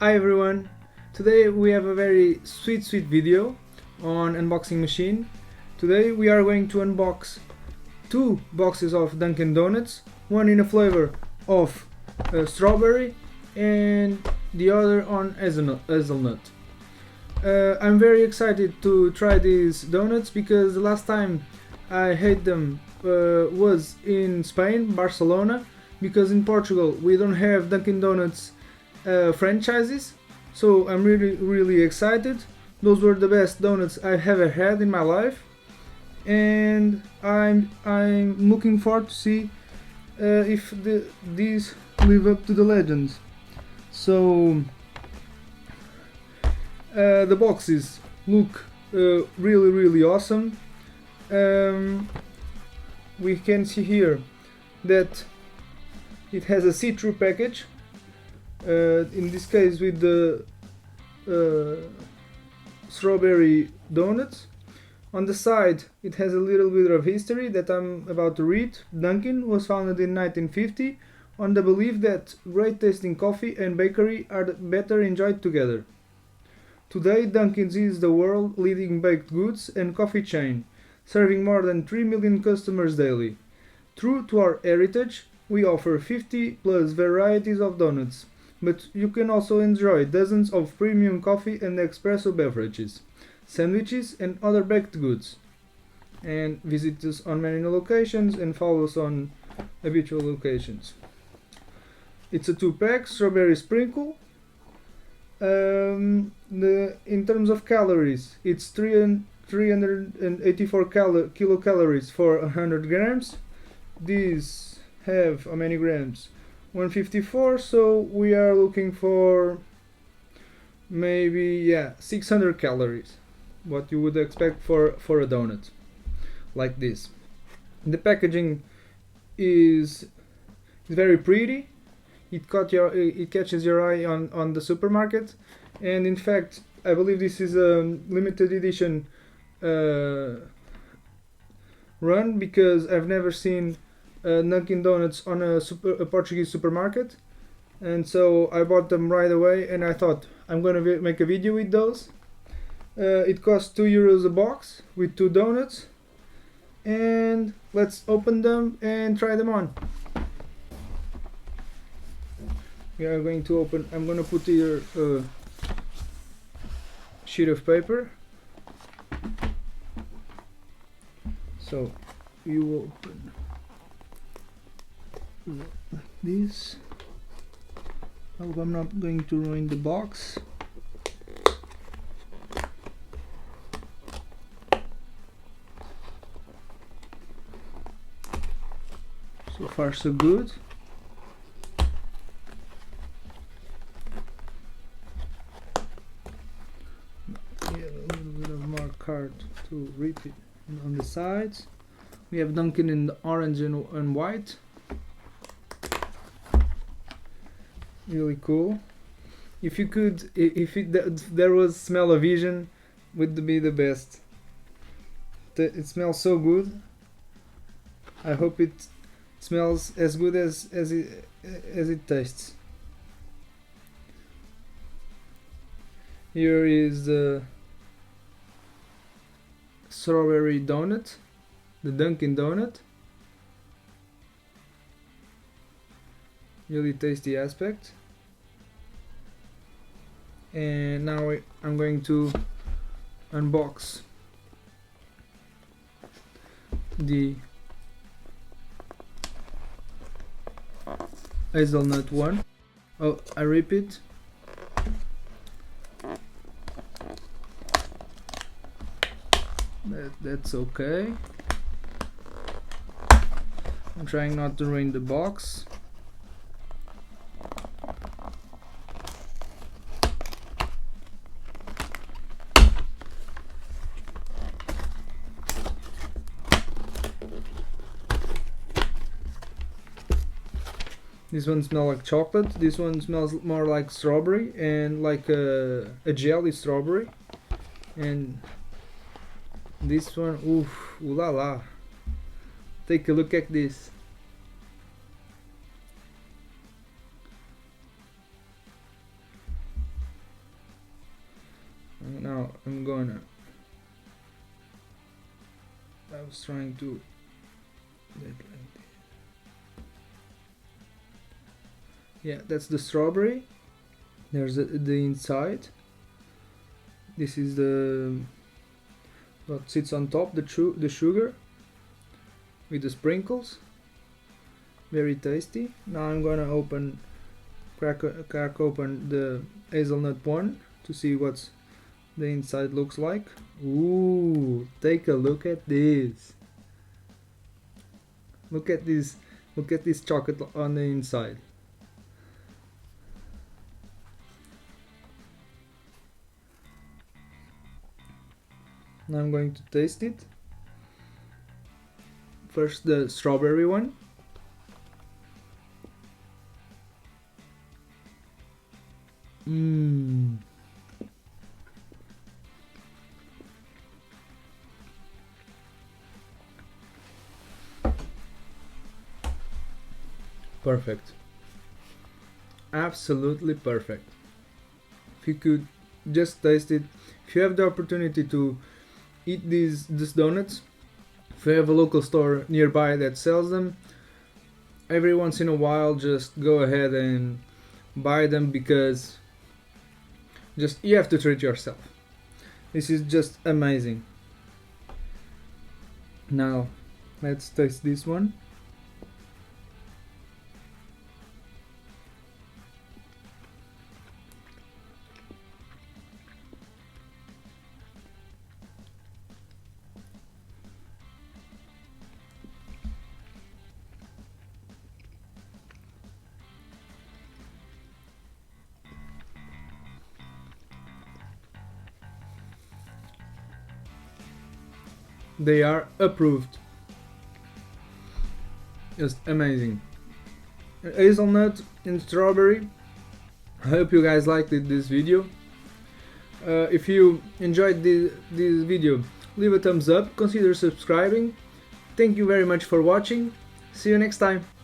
Hi everyone! Today we have a very sweet video on unboxing machine. Today we are going to unbox two boxes of Dunkin Donuts, one in a flavor of strawberry and the other on hazelnut. I'm very excited to try these donuts because the last time I had them was in Spain, Barcelona, because in Portugal we don't have Dunkin Donuts franchises, so I'm really excited. Those were the best donuts I've ever had in my life, and I'm looking forward to see if these live up to the legends. So the boxes look really awesome. We can see here that it has a see-through package, in this case with the strawberry donuts. On the side it has a little bit of history that I'm about to read. Dunkin was founded in 1950 on the belief that great tasting coffee and bakery are better enjoyed together. Today Dunkin's is the world leading baked goods and coffee chain, serving more than 3 million customers daily. True to our heritage, we offer 50 plus varieties of donuts, but you can also enjoy dozens of premium coffee and espresso beverages, sandwiches and other baked goods. And visit us on many locations and follow us on habitual locations. It's a 2-pack strawberry sprinkle. In terms of calories, it's 384 kilocalories for 100 grams. These have how many grams? 154, so we are looking for maybe 600 calories, what you would expect for a donut like this. The packaging is very pretty. It catches your eye on the supermarket, and in fact I believe this is a limited edition run, because I've never seen Dunkin Donuts on a Portuguese supermarket, and so I bought them right away, and I thought I'm gonna make a video with those. It costs €2 a box with 2 donuts, and let's open them and try them on. We are going to open. I'm gonna put here a sheet of paper, so you open like this. I hope I'm not going to ruin the box. So far so good. A little bit of more card to rip it on the sides. We have Dunkin in the orange and white. Really cool. If there was smell-o-vision, would be the best. It smells so good. I hope it smells as good as it tastes. Here is the strawberry donut, the Dunkin Donut. Really tasty aspect. And now I'm going to unbox the hazelnut one. Oh, I repeat. That's okay. I'm trying not to ruin the box. This one smells like chocolate. This one smells more like strawberry and like a jelly strawberry. And this one, ooh la la. Take a look at this. just trying to yeah, that's the strawberry. There's the inside. This is the what sits on top, the sugar with the sprinkles. Very tasty. Now I'm gonna crack open the hazelnut one to see what's the inside looks like. Ooh, take a look at this. Look at this chocolate on the inside. Now I'm going to taste it. First the strawberry one. Perfect. Absolutely perfect. If you could just taste it, if you have the opportunity to eat these donuts, if you have a local store nearby that sells them, every once in a while just go ahead and buy them, because just you have to treat yourself. This is just amazing. Now let's taste this one. They are approved. Just amazing. Hazelnut and strawberry. I hope you guys liked this video. If you enjoyed this video, leave a thumbs up, consider subscribing. Thank you very much for watching. See you next time.